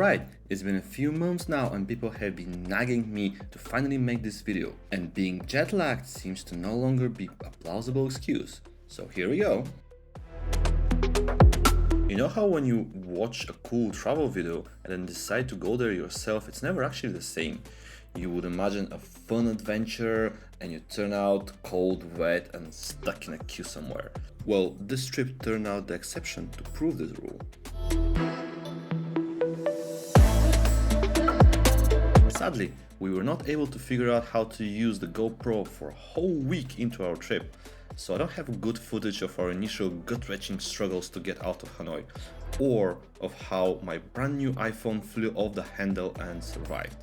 Alright, it's been a few months now and people have been nagging me to finally make this video, and being jet lagged seems to no longer be a plausible excuse. So here we go. You know how when you watch a cool travel video and then decide to go there yourself, it's never actually the same. You would imagine a fun adventure and you turn out cold, wet and stuck in a queue somewhere. Well, this trip turned out the exception to prove this rule. Sadly, we were not able to figure out how to use the GoPro for a whole week into our trip, so I don't have good footage of our initial gut-wrenching struggles to get out of Hanoi, or of how my brand new iPhone flew off the handle and survived.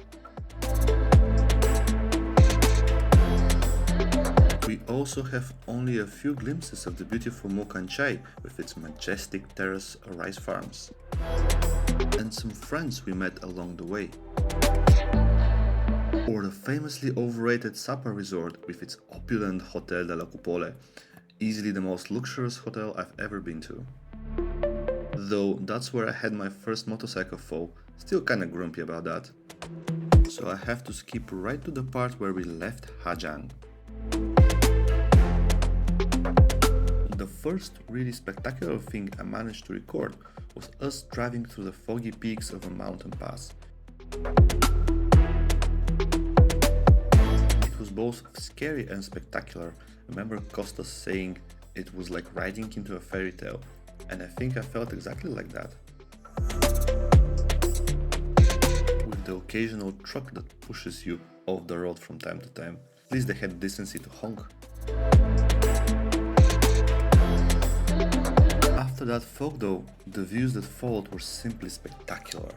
We also have only a few glimpses of the beautiful Mokan Chai with its majestic terrace rice farms, and some friends we met along the way. Or the famously overrated Sapa resort with its opulent Hotel de la Cupole, easily the most luxurious hotel I've ever been to. Though that's where I had my first motorcycle fall, still kinda grumpy about that. So I have to skip right to the part where we left Giang. The first really spectacular thing I managed to record was us driving through the foggy peaks of a mountain pass. It was both scary and spectacular. I remember Costas saying it was like riding into a fairy tale, and I think I felt exactly like that. With the occasional truck that pushes you off the road from time to time, at least they had decency to honk. After that fog though, the views that followed were simply spectacular.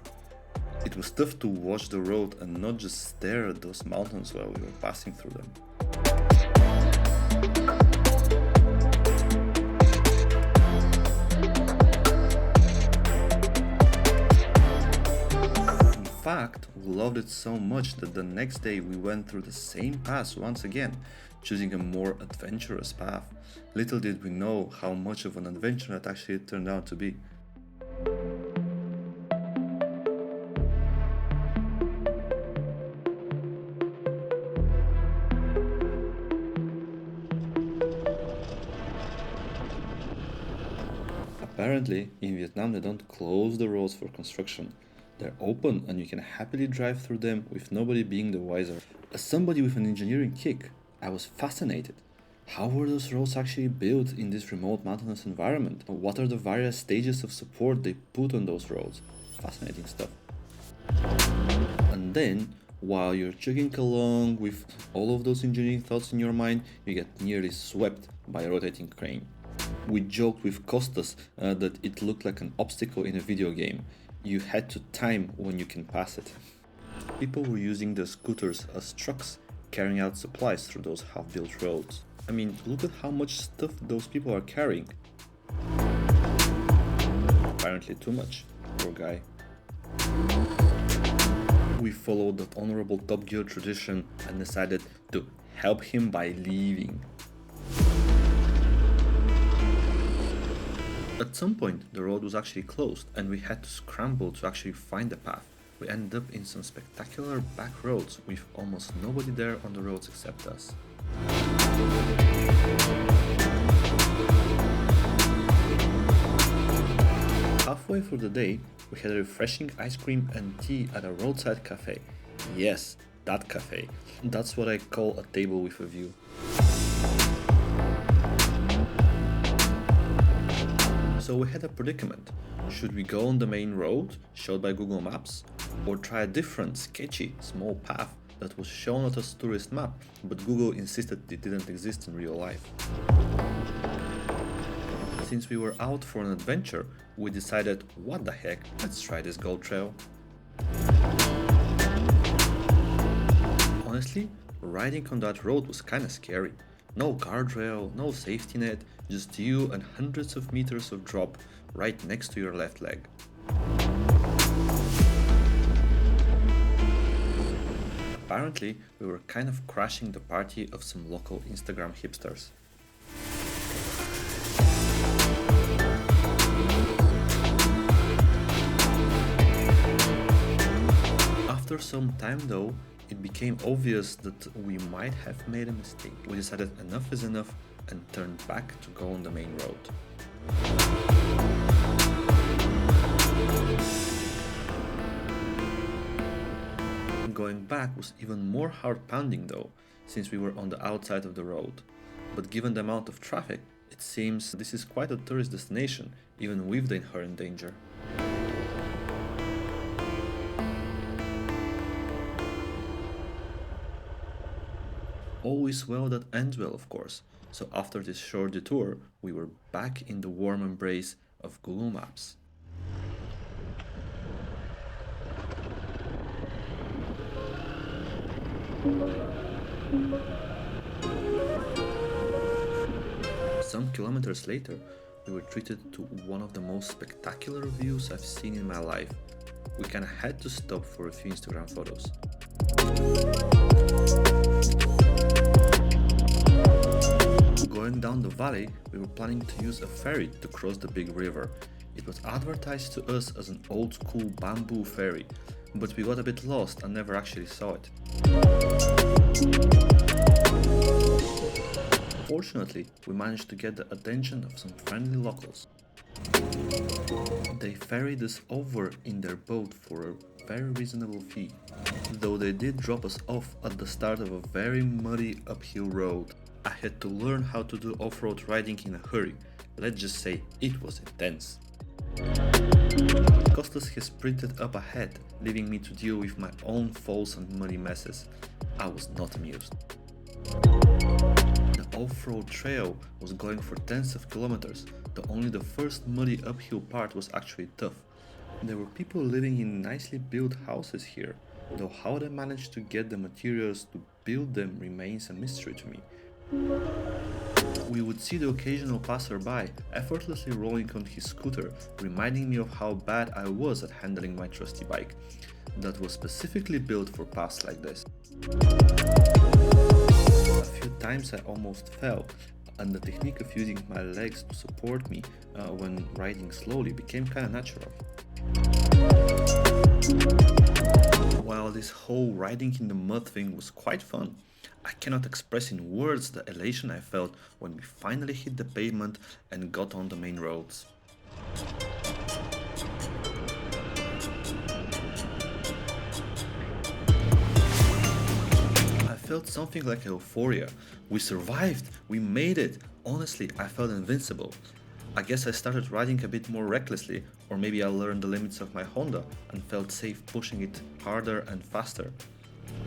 It was tough to watch the road and not just stare at those mountains while we were passing through them. In fact, we loved it so much that the next day we went through the same pass once again, choosing a more adventurous path. Little did we know how much of an adventure it actually turned out to be. Apparently, in Vietnam they don't close the roads for construction. They're open and you can happily drive through them with nobody being the wiser. As somebody with an engineering kick, I was fascinated. How were those roads actually built in this remote mountainous environment? What are the various stages of support they put on those roads? Fascinating stuff. And then, while you're chugging along with all of those engineering thoughts in your mind, you get nearly swept by a rotating crane. We joked with Costas that it looked like an obstacle in a video game. You had to time when you can pass it. People were using their scooters as trucks, carrying out supplies through those half-built roads. I mean, look at how much stuff those people are carrying. Apparently too much, poor guy. We followed that honorable Top Gear tradition and decided to help him by leaving. At some point, the road was actually closed and we had to scramble to actually find the path. We ended up in some spectacular back roads with almost nobody there on the roads except us. Halfway through the day, we had a refreshing ice cream and tea at a roadside cafe. Yes, that cafe. That's what I call a table with a view. So we had a predicament. Should we go on the main road, showed by Google Maps, or try a different, sketchy, small path that was shown on a tourist map, but Google insisted it didn't exist in real life? Since we were out for an adventure, we decided, what the heck, let's try this gold trail. Honestly, riding on that road was kinda scary. No guardrail, no safety net, just you and hundreds of meters of drop right next to your left leg. Apparently, we were kind of crashing the party of some local Instagram hipsters. some time though, it became obvious that we might have made a mistake. We decided enough is enough and turned back to go on the main road. Going back was even more heart-pounding though, since we were on the outside of the road. But given the amount of traffic, it seems this is quite a tourist destination, even with the inherent danger. All is well that ends well, of course, so after this short detour, we were back in the warm embrace of Google Maps. Some kilometers later, we were treated to one of the most spectacular views I've seen in my life. We kinda had to stop for a few Instagram photos. Going down the valley, we were planning to use a ferry to cross the big river. It was advertised to us as an old school bamboo ferry, but we got a bit lost and never actually saw it. Fortunately, we managed to get the attention of some friendly locals. They ferried us over in their boat for a very reasonable fee, though they did drop us off at the start of a very muddy uphill road. I had to learn how to do off-road riding in a hurry. Let's just say it was intense. Costas has sprinted up ahead, leaving me to deal with my own falls and muddy messes. I was not amused. The off-road trail was going for tens of kilometers, though only the first muddy uphill part was actually tough. There were people living in nicely built houses here, though how they managed to get the materials to build them remains a mystery to me. We would see the occasional passerby effortlessly rolling on his scooter, reminding me of how bad I was at handling my trusty bike, that was specifically built for paths like this. A few times I almost fell, and the technique of using my legs to support me when riding slowly became kinda natural. While this whole riding in the mud thing was quite fun, I cannot express in words the elation I felt when we finally hit the pavement and got on the main roads. I felt something like euphoria. We survived! We made it! Honestly, I felt invincible. I guess I started riding a bit more recklessly, or maybe I learned the limits of my Honda and felt safe pushing it harder and faster.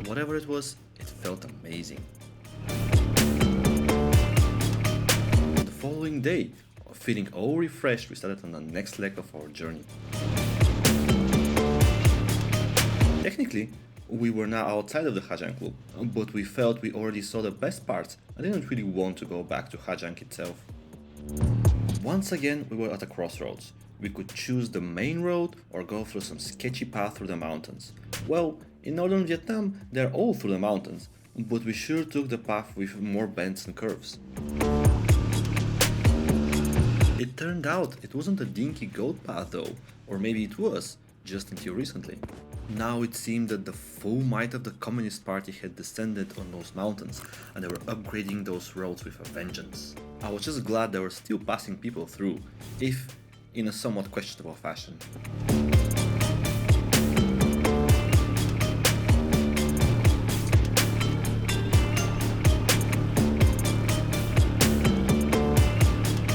Whatever it was, it felt amazing. The following day, feeling all refreshed, we started on the next leg of our journey. Technically, we were now outside of the Giang Club, but we felt we already saw the best parts and didn't really want to go back to Giang itself. Once again, we were at a crossroads. We could choose the main road or go through some sketchy path through the mountains. Well, in northern Vietnam, they're all through the mountains, but we sure took the path with more bends and curves. It turned out it wasn't a dinky goat path though, or maybe it was, just until recently. Now it seemed that the full might of the Communist Party had descended on those mountains, and they were upgrading those roads with a vengeance. I was just glad they were still passing people through, if in a somewhat questionable fashion.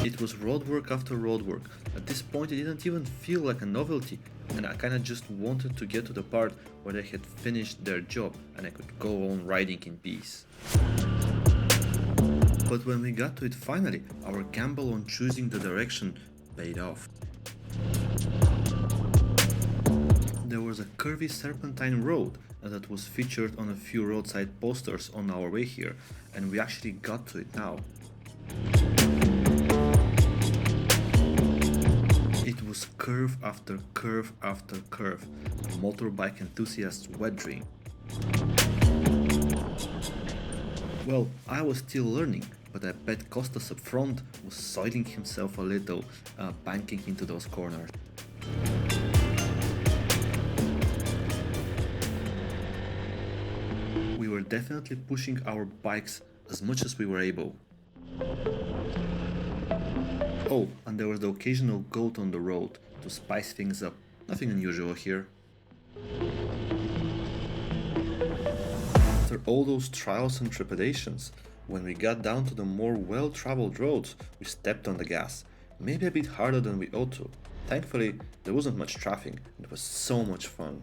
It was roadwork after roadwork. At this point it didn't even feel like a novelty, and I kinda just wanted to get to the part where they had finished their job and I could go on riding in peace. But when we got to it finally, our gamble on choosing the direction paid off. There was a curvy serpentine road that was featured on a few roadside posters on our way here, and we actually got to it now. It was curve after curve after curve, a motorbike enthusiast's wet dream. Well, I was still learning, but I bet Costas up front was soiling himself a little, banking into those corners. were definitely pushing our bikes as much as we were able. Oh, and there was the occasional goat on the road to spice things up. Nothing unusual here. After all those trials and trepidations, when we got down to the more well-traveled roads, we stepped on the gas, maybe a bit harder than we ought to. Thankfully, there wasn't much traffic, and it was so much fun.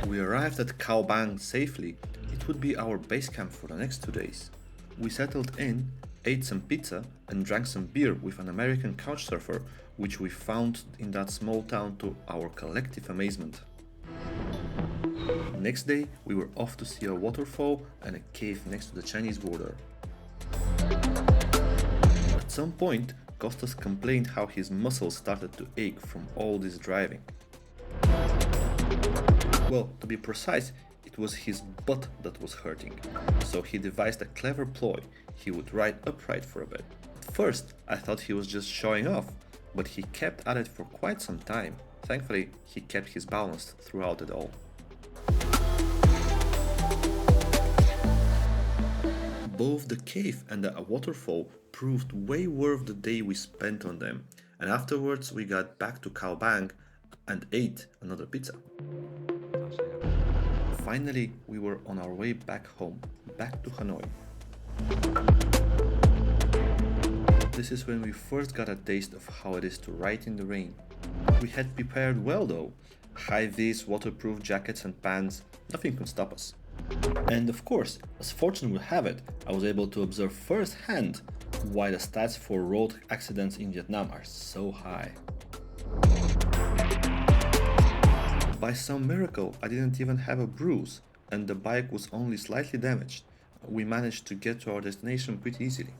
We arrived at Cao Bang safely. It would be our base camp for the next 2 days. We settled in, ate some pizza, and drank some beer with an American couchsurfer, which we found in that small town to our collective amazement. Next day, we were off to see a waterfall and a cave next to the Chinese border. At some point, Costas complained how his muscles started to ache from all this driving. Well, to be precise, it was his butt that was hurting, so he devised a clever ploy. He would ride upright for a bit. At first, I thought he was just showing off, but he kept at it for quite some time. Thankfully, he kept his balance throughout it all. Both the cave and the waterfall proved way worth the day we spent on them, and afterwards we got back to Cao Bang and ate another pizza. Finally, we were on our way back home, back to Hanoi. This is when we first got a taste of how it is to ride in the rain. We had prepared well though. High-vis, waterproof jackets and pants, nothing could stop us. And of course, as fortune would have it, I was able to observe firsthand why the stats for road accidents in Vietnam are so high. By some miracle, I didn't even have a bruise, and the bike was only slightly damaged. We managed to get to our destination pretty easily.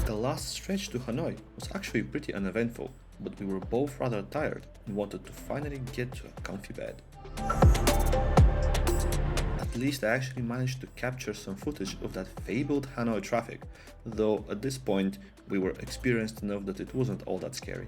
The last stretch to Hanoi was actually pretty uneventful, but we were both rather tired and wanted to finally get to a comfy bed. At least I actually managed to capture some footage of that fabled Hanoi traffic, though at this point we were experienced enough that it wasn't all that scary.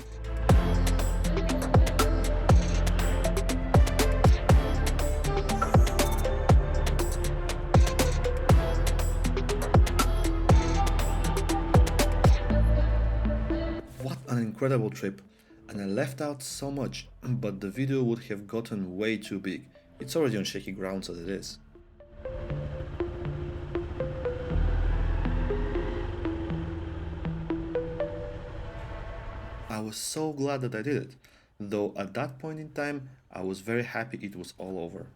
What an incredible trip, and I left out so much, but the video would have gotten way too big. It's already on shaky grounds as it is. I was so glad that I did it, though at that point in time I was very happy it was all over.